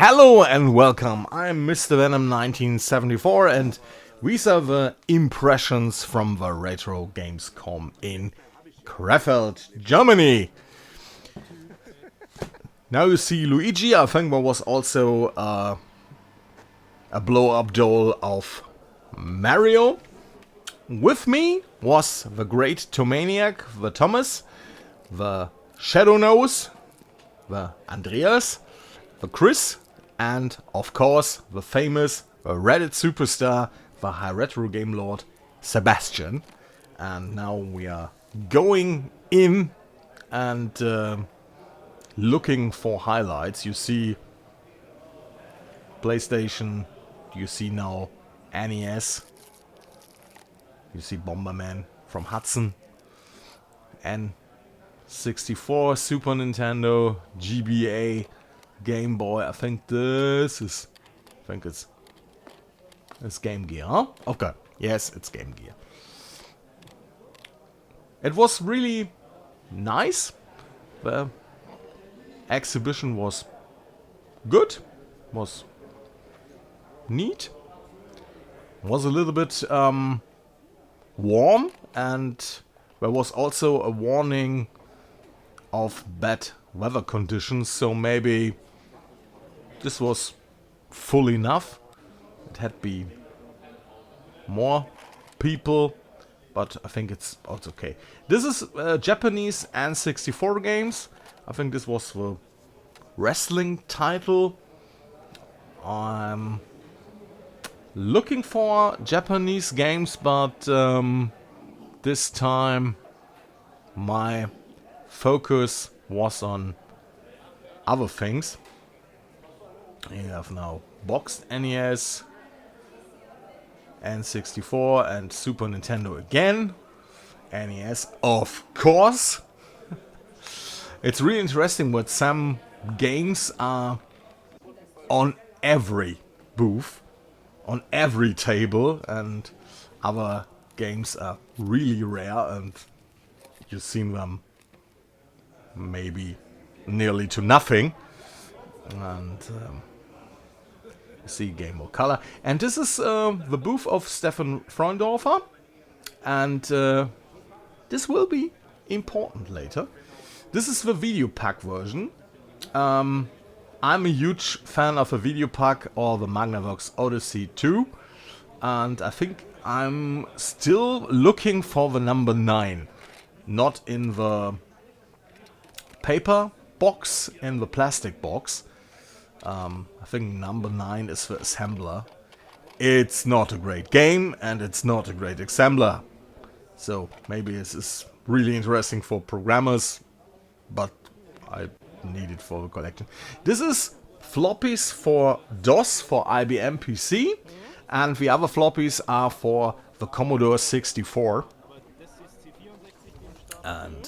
Hello and welcome, I'm Mr. Venom 1974 and these are the impressions from the Retro Gamescom in Krefeld, Germany. Now you see Luigi. I think there was also a blow-up doll of Mario. With me was the great Tomaniac, the Thomas, the Shadow Nose, the Andreas, the Chris, and of course the famous Reddit superstar, the High Retro Game Lord, Sebastian. And now we are going in and looking for highlights. You see PlayStation, you see now NES, you see Bomberman from Hudson, N64, Super Nintendo, GBA, Game Boy. I think it's Game Gear, huh? Okay, yes, it's Game Gear. It was really nice. The exhibition was good, was neat, was a little bit warm, and there was also a warning of bad weather conditions, so maybe this was full enough. It had be more people, but I think it's okay. This is Japanese N64 games. I think this was the wrestling title. I'm looking for Japanese games, but this time my focus was on other things. You have now boxed NES, N64 and Super Nintendo again. NES, of course. It's really interesting what some games are on every booth, on every table, and other games are really rare and you've seen them maybe nearly to nothing. And you see Game Boy Color. And this is the booth of Stefan Freundorfer. And this will be important later. This is the video pack version. I'm a huge fan of a video pack or the Magnavox Odyssey 2. And I think I'm still looking for the number 9. Not in the paper box, in the plastic box. I think number 9 is the assembler. It's not a great game and it's not a great assembler. So maybe this is really interesting for programmers, but I need it for the collection. This is floppies for DOS, for IBM PC, and the other floppies are for the Commodore 64. And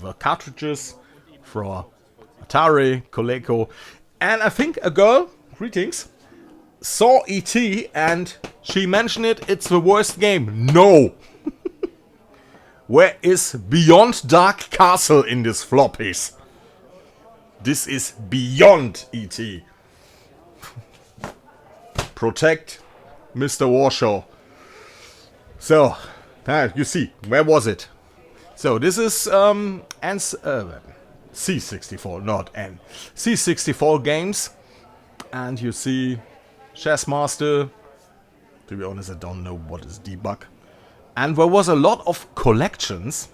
the cartridges for Atari, Coleco, and I think a girl, greetings, saw E.T. and she mentioned it's the worst game. No! Where is Beyond Dark Castle in this floppies? This is beyond E.T. Protect Mr. Warshaw. So, you see, where was it? So this is C64, not N. C64 games. And you see Chess Master. To be honest, I don't know what is debug. And there was a lot of collections.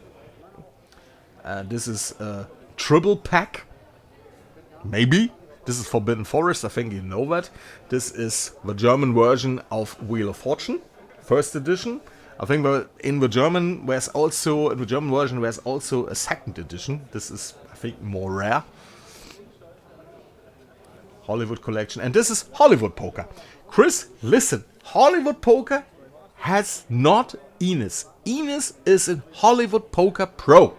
This is a triple pack. Maybe. This is Forbidden Forest, I think you know that. This is the German version of Wheel of Fortune, first edition. I think in the German version there's also a second edition. This is, I think, more rare. Hollywood collection. And this is Hollywood Poker. Chris, listen. Hollywood Poker has not Ines. Ines is in Hollywood Poker Pro.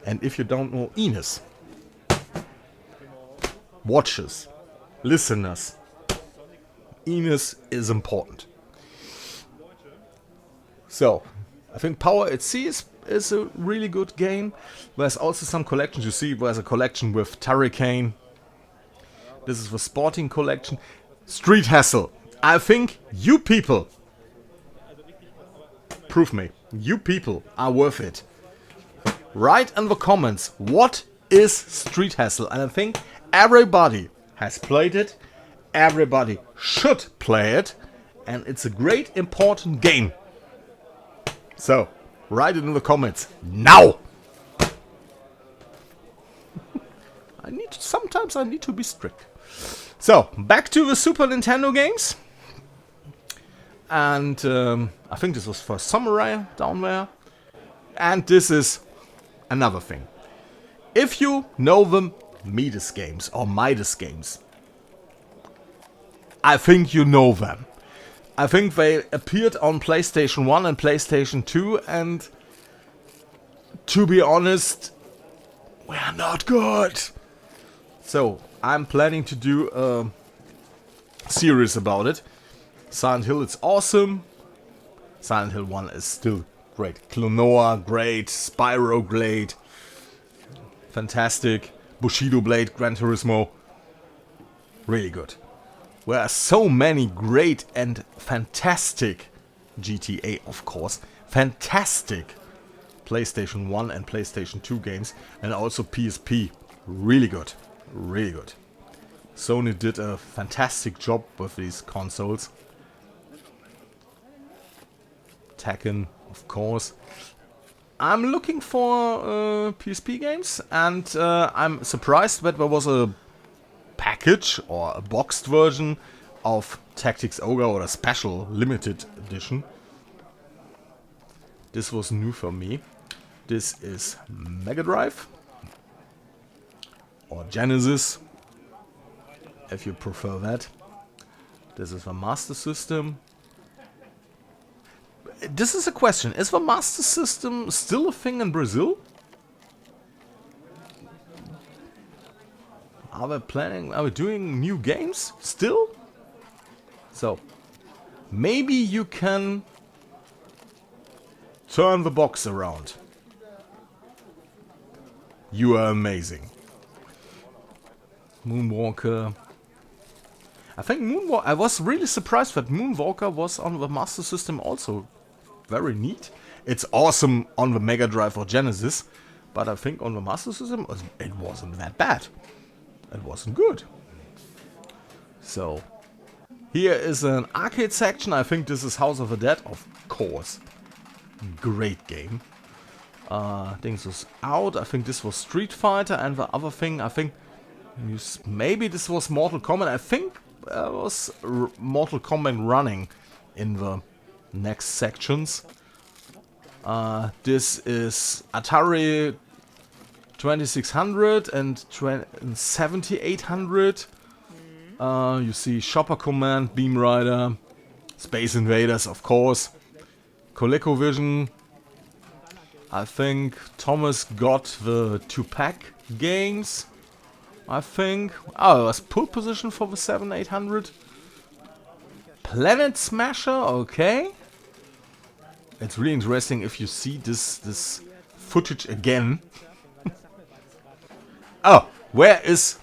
And if you don't know Ines, watchers, listeners, Ines is important. So, I think Power at Sea is a really good game. There's also some collections. You see, there's a collection with Turricane. This is the Sporting Collection. Street Hassle. I think you people, prove me, you people are worth it. Write in the comments, what is Street Hassle? And I think everybody has played it. Everybody should play it. And it's a great, important game. So, write it in the comments now. Sometimes I need to be strict. So, back to the Super Nintendo games. And I think this was for Samurai down there. And this is another thing. If you know the Midas games or Midas games, I think you know them. I think they appeared on PlayStation 1 and PlayStation 2, and to be honest, we are not good. So, I'm planning to do a series about it. Silent Hill, it's awesome. Silent Hill 1 is still great. Klonoa, great. Spyro, great. Fantastic. Bushido Blade, Gran Turismo, really good. There are so many great and fantastic GTA, of course. Fantastic PlayStation 1 and PlayStation 2 games. And also PSP. Really good. Really good. Sony did a fantastic job with these consoles. Tekken, of course. I'm looking for PSP games, and I'm surprised that there was a package or a boxed version of Tactics Ogre or a special limited edition. This was new for me. This is Mega Drive or Genesis, if you prefer that. This is the Master System. This is a question. Is the Master System still a thing in Brazil? Are we doing new games still? So, maybe you can turn the box around. You are amazing. Moonwalker. I think Moonwalker, I was really surprised that Moonwalker was on the Master System also. Very neat. It's awesome on the Mega Drive or Genesis, but I think on the Master System it wasn't that bad. It wasn't good. So, here is an arcade section. I think this is House of the Dead, of course. Great game. Things was out. I think this was Street Fighter, and the other thing, I think maybe this was Mortal Kombat. I think was Mortal Kombat running in the next sections. This is Atari 2600 and 7800. You see Shopper Command, Beam Rider, Space Invaders, of course, ColecoVision. I think Thomas got the 2-pack games. I think. Oh, it was pole position for the 7800. Planet Smasher, okay. It's really interesting if you see this footage again. Oh, where is...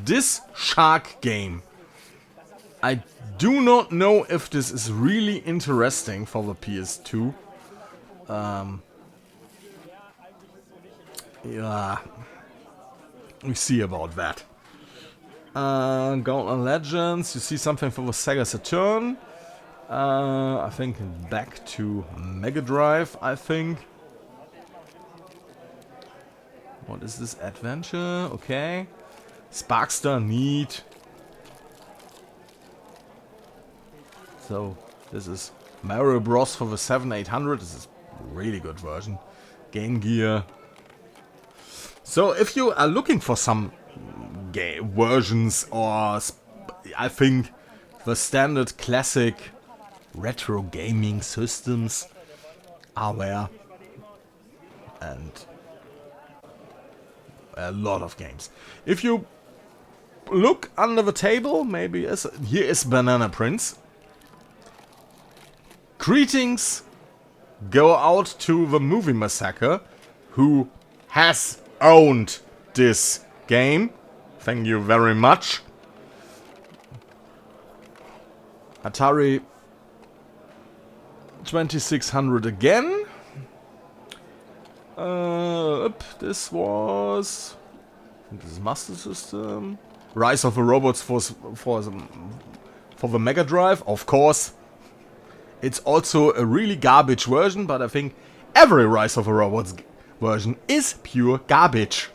this shark game. I do not know if this is really interesting for the PS2. Yeah, we see about that. Gauntlet Legends, you see something for the Sega Saturn. I think back to Mega Drive, I think. What is this? Adventure, okay. Sparkstar, neat. So, this is Mario Bros. For the 7800. This is a really good version. Game Gear. So, if you are looking for some versions, or I think the standard classic retro gaming systems are there. And a lot of games. If you look under the table, maybe here is Banana Prince. Greetings go out to the Movie Massacre, who has owned this game. Thank you very much. Atari 2600 again. This was... This is Master System. Rise of the Robots for the Mega Drive, of course. It's also a really garbage version, but I think every Rise of the Robots version is pure garbage.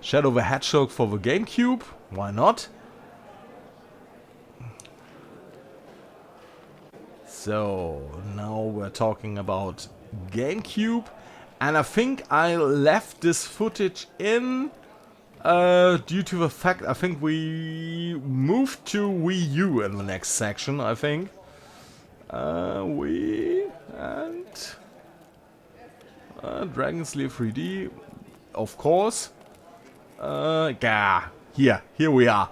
Shadow the Hedgehog for the GameCube, why not? So, now we're talking about GameCube, and I think I left this footage in due to the fact I think we moved to Wii U in the next section, I think. Wii and Dragon Slayer 3D, of course. Yeah, here we are.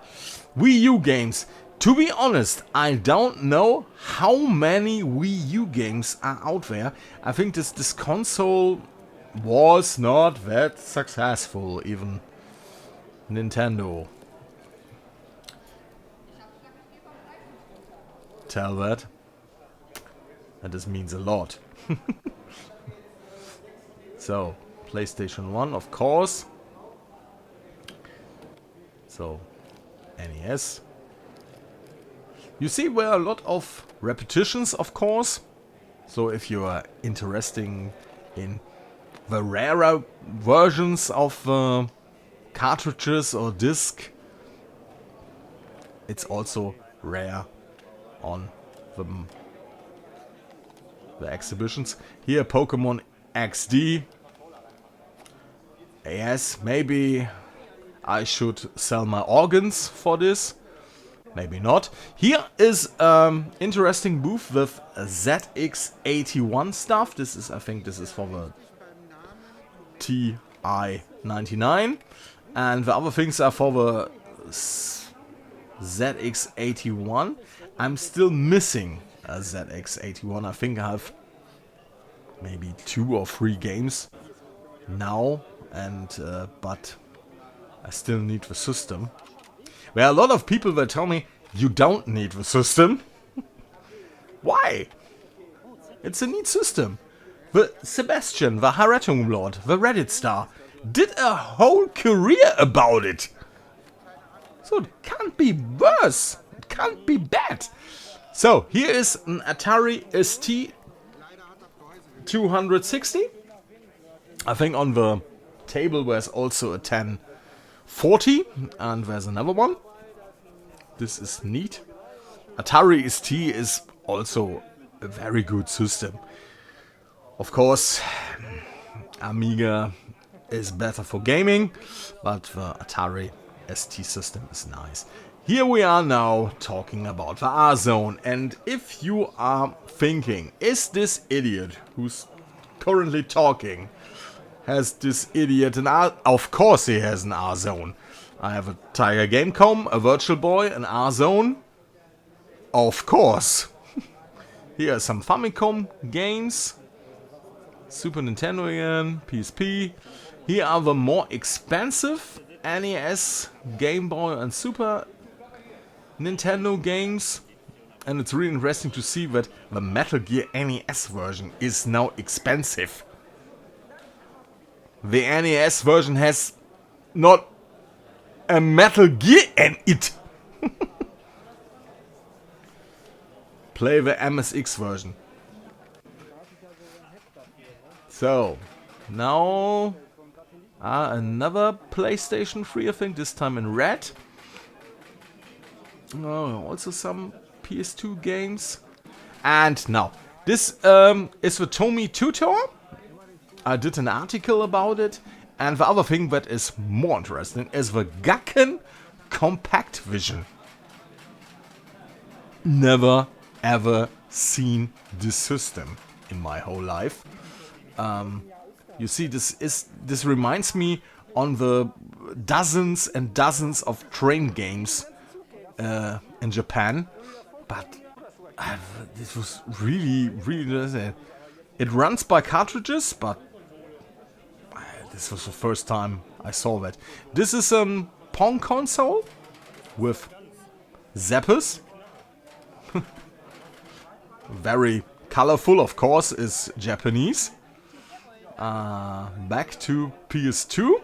Wii U games. To be honest, I don't know how many Wii U games are out there. I think this console was not that successful, even Nintendo. Tell that. And this means a lot. So, PlayStation 1, of course. So, NES. You see, there are a lot of repetitions, of course. So if you are interested in the rarer versions of cartridges or disc, it's also rare on the exhibitions. Here, Pokemon XD. Yes, maybe I should sell my organs for this. Maybe not. Here is interesting booth with ZX81 stuff. This is, I think, this is for the TI-99, and the other things are for the ZX81. I'm still missing a ZX81. I think I have maybe 2 or 3 games now, and but I still need the system. There are a lot of people that tell me, you don't need the system. Why? It's a neat system. The Sebastian, the Lord, the Reddit star, did a whole career about it. So it can't be worse. It can't be bad. So here is an Atari ST 260. I think on the table there's also a 1040, and there's another one. This is neat. Atari ST is also a very good system. Of course, Amiga is better for gaming, but the Atari ST system is nice. Here we are now talking about the R-Zone, and if you are thinking, is this idiot who's currently talking, has this idiot an R? Of course he has an R-Zone. I have a Tiger Gamecom, a Virtual Boy, an R-Zone. Of course. Here are some Famicom games. Super Nintendo again, PSP. Here are the more expensive NES, Game Boy and Super Nintendo games. And it's really interesting to see that the Metal Gear NES version is now expensive. The NES version has not a Metal Gear in it. Play the MSX version. So, now another PlayStation 3, I think, this time in red. Also some PS2 games. And now, this is the Tomy Tutor. I did an article about it. And the other thing that is more interesting is the Gakken Compact Vision. Never ever seen this system in my whole life. You see, this reminds me on the dozens and dozens of train games in Japan, but this was really, really interesting. It runs by cartridges, but this was the first time I saw that. This is a Pong console with zappers. Very colorful, of course, is Japanese. Back to PS2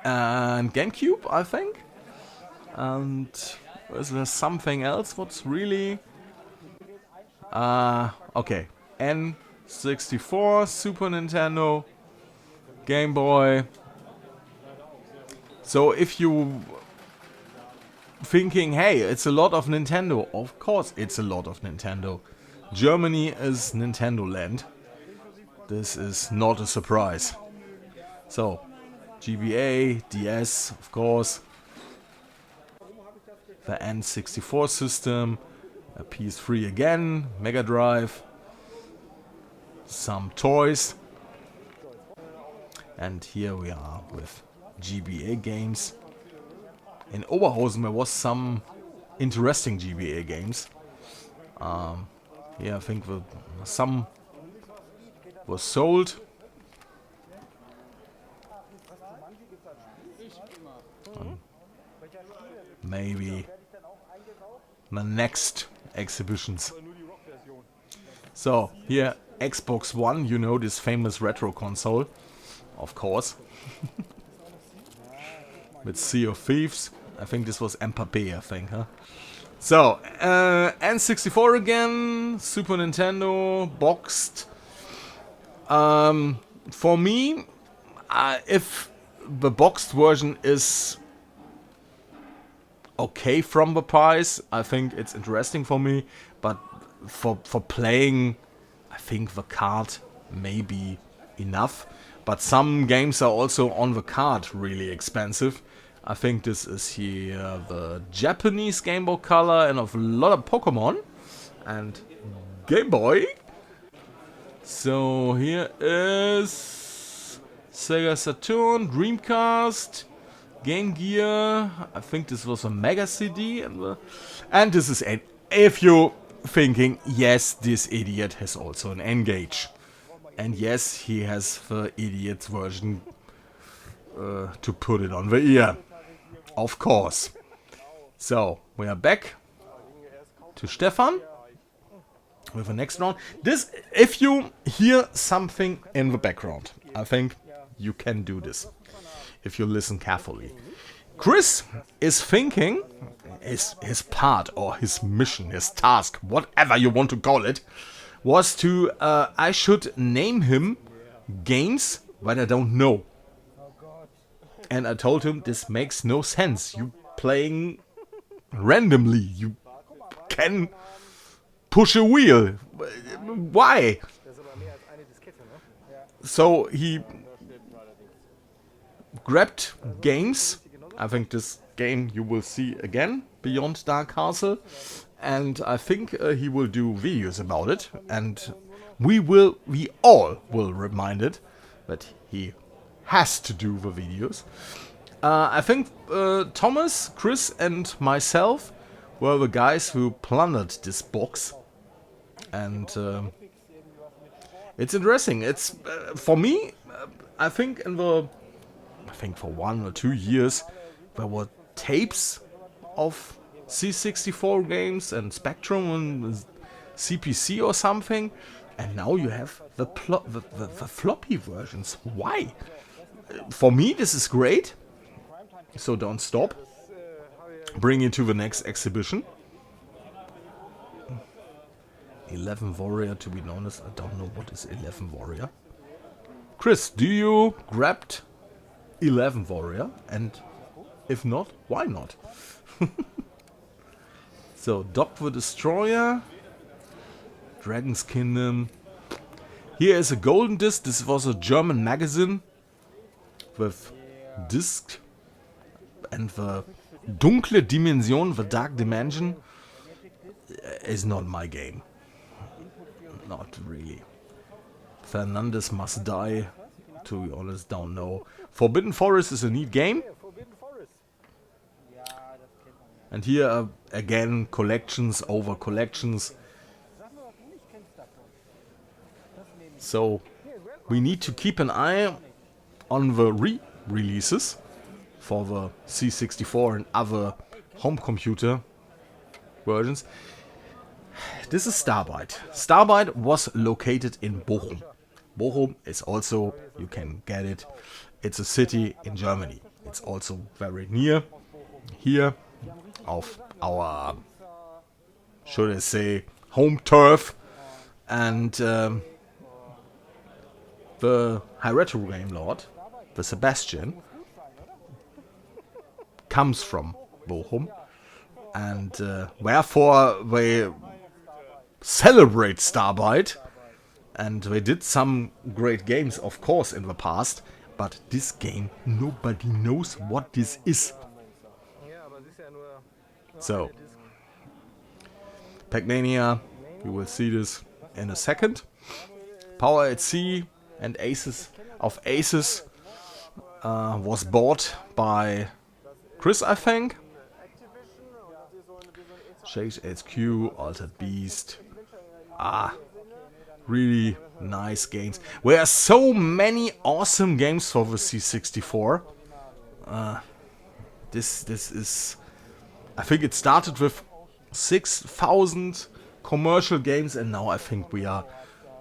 and GameCube, I think. And is there something else? What's really... okay. N64, Super Nintendo, Game Boy. So if you thinking, hey, it's a lot of Nintendo, of course it's a lot of Nintendo. Germany is Nintendo land. This is not a surprise. So, GBA, DS, of course. The N64 system, a PS3 again, Mega Drive, some toys. And here we are with GBA games. In Oberhausen there was some interesting GBA games. Yeah, I think some was sold. Maybe the next exhibitions. So here Xbox One, you know, this famous retro console, of course. With Sea of Thieves. I think this was Mbappé, I think, huh? So, N64 again, Super Nintendo, boxed. For me, if the boxed version is okay from the price, I think it's interesting for me. But for playing, I think the card may be enough. But some games are also on the card really expensive. I think this is here the Japanese Game Boy Color and of a lot of Pokemon and Game Boy. So here is Sega Saturn, Dreamcast, Game Gear. I think this was a Mega CD and this is if you're thinking, yes, this idiot has also an N-Gage. And yes, he has the idiot version to put it on the ear. Of course. So, we are back to Stefan with the next round. This, if you hear something in the background, I think you can do this if you listen carefully. Chris is thinking, his part or his mission, his task, whatever you want to call it, was to, I should name him games that I don't know. And I told him, this makes no sense. You playing randomly. You can push a wheel. Why? So he grabbed games. I think this game you will see again, Beyond Dark Castle. And I think he will do videos about it. And we all will remind it that he has to do the videos. I think Thomas, Chris and myself were the guys who plundered this box. And it's interesting. It's for me, I think for 1 or 2 years there were tapes of C64 games and Spectrum and CPC or something. And now you have the floppy versions. Why? For me, this is great. So don't stop. Bring it to the next exhibition. 11 Warrior, to be honest, I don't know what is 11 Warrior. Chris, do you grabbed 11 Warrior? And if not, why not? So, Dog the Destroyer. Dragon's Kingdom. Here is a golden disc. This was a German magazine with disc and the Dunkle Dimension, the Dark Dimension, is not my game. Not really. Fernandez Must Die, to be honest, don't know. Forbidden Forest is a neat game. And here again, collections over collections. So we need to keep an eye on the re-releases for the C64 and other home computer versions. This is Starbite. Starbite was located in Bochum. Bochum is also, you can get it, it's a city in Germany. It's also very near here of our, should I say, home turf. And the High Retro Game Lord, the Sebastian, comes from Bochum. And wherefore they celebrate Starbite. And they did some great games, of course, in the past. But this game, nobody knows what this is. So, Pac-Mania, you will see this in a second. Power at Sea and Aces of Aces was bought by Chris, I think. Shades HQ, Altered Beast. Really nice games. There are so many awesome games for the C64. This is... I think it started with 6,000 commercial games, and now I think we are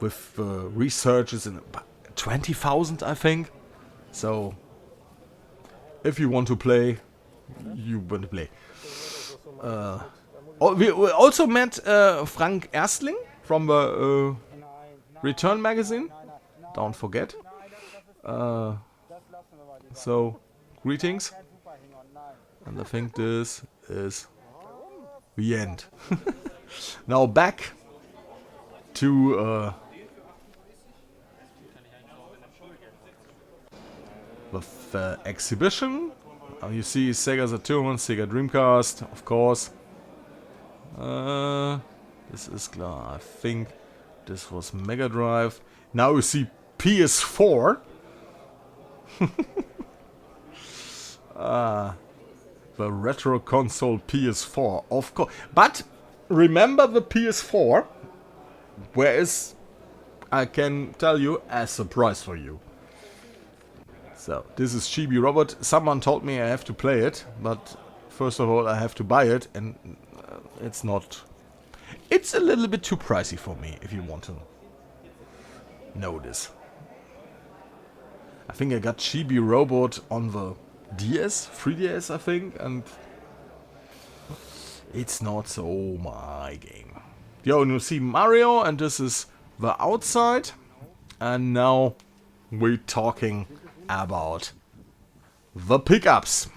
with researches in 20,000, I think. So, if you want to play, you want to play. We also met Frank Erstling from the Return magazine. Don't forget. So, greetings. And I think this is the end. Now back to the exhibition. You see Sega Saturn, Sega Dreamcast, of course. This is klar. I think this was Mega Drive. Now you see PS4. The retro console PS4, of course. But remember the PS4, where is, I can tell you, a surprise for you. So, this is Chibi Robot. Someone told me I have to play it, but first of all I have to buy it, and it's not... It's a little bit too pricey for me, if you want to know this. I think I got Chibi Robot on the DS, 3DS I think, and it's not so my game. Yo, and you see Mario, and this is the outside, and now we're talking about the pickups.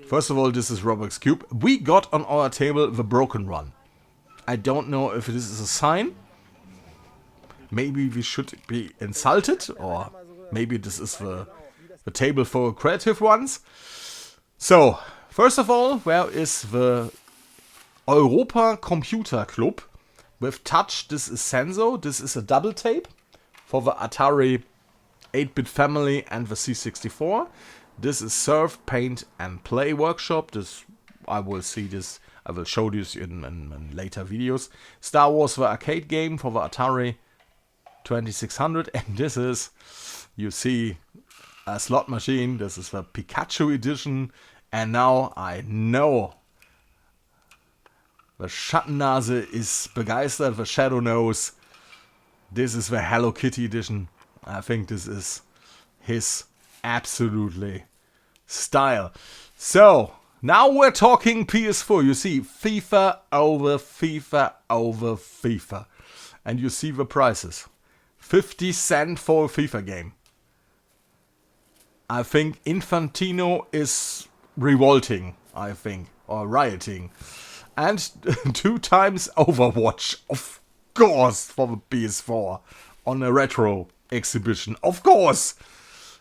First of all, this is Rubik's Cube. We got on our table the Broken Run. I don't know if this is a sign. Maybe we should be insulted, or maybe this is the table for creative ones. So, first of all, where is the Europa Computer Club with touch? This is Senso. This is a double tape for the Atari 8-bit family and the C64. This is Surf, Paint and Play Workshop. This I will show this in later videos. Star Wars, the arcade game for the Atari 2600, and this is, you see, a slot machine. This is the Pikachu edition, and now I know the Schattennase is begeistert, the Shadow Nose. This is the Hello Kitty edition. I think this is his absolutely style. So, now we're talking PS4. You see, FIFA over FIFA over FIFA. And you see the prices. 50 cents for a FIFA game. I think Infantino is revolting, I think, or rioting. And 2 times Overwatch, of course, for the PS4 on a retro exhibition, of course.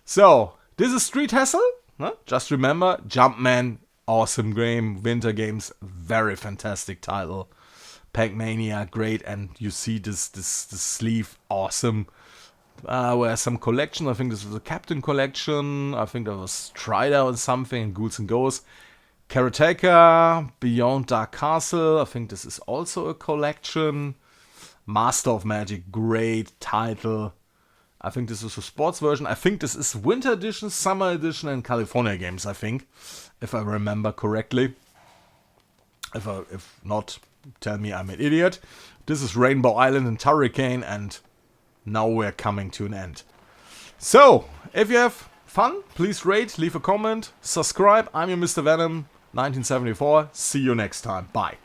So, this is Street Hassle. Huh? Just remember, Jumpman, awesome game. Winter Games, very fantastic title. Pac-Mania, great. And you see this sleeve, awesome. Where's some collection? I think this was a Captain collection. I think there was Strider or something, and Ghouls and Ghosts. Karateka, Beyond Dark Castle. I think this is also a collection. Master of Magic, great title. I think this is a sports version. I think this is Winter Edition, Summer Edition, and California Games, I think, if I remember correctly. If not, tell me I'm an idiot. This is Rainbow Island and Hurricane, and now we're coming to an end. So, if you have fun, please rate, leave a comment, subscribe. I'm your Mr. Venom, 1974. See you next time. Bye.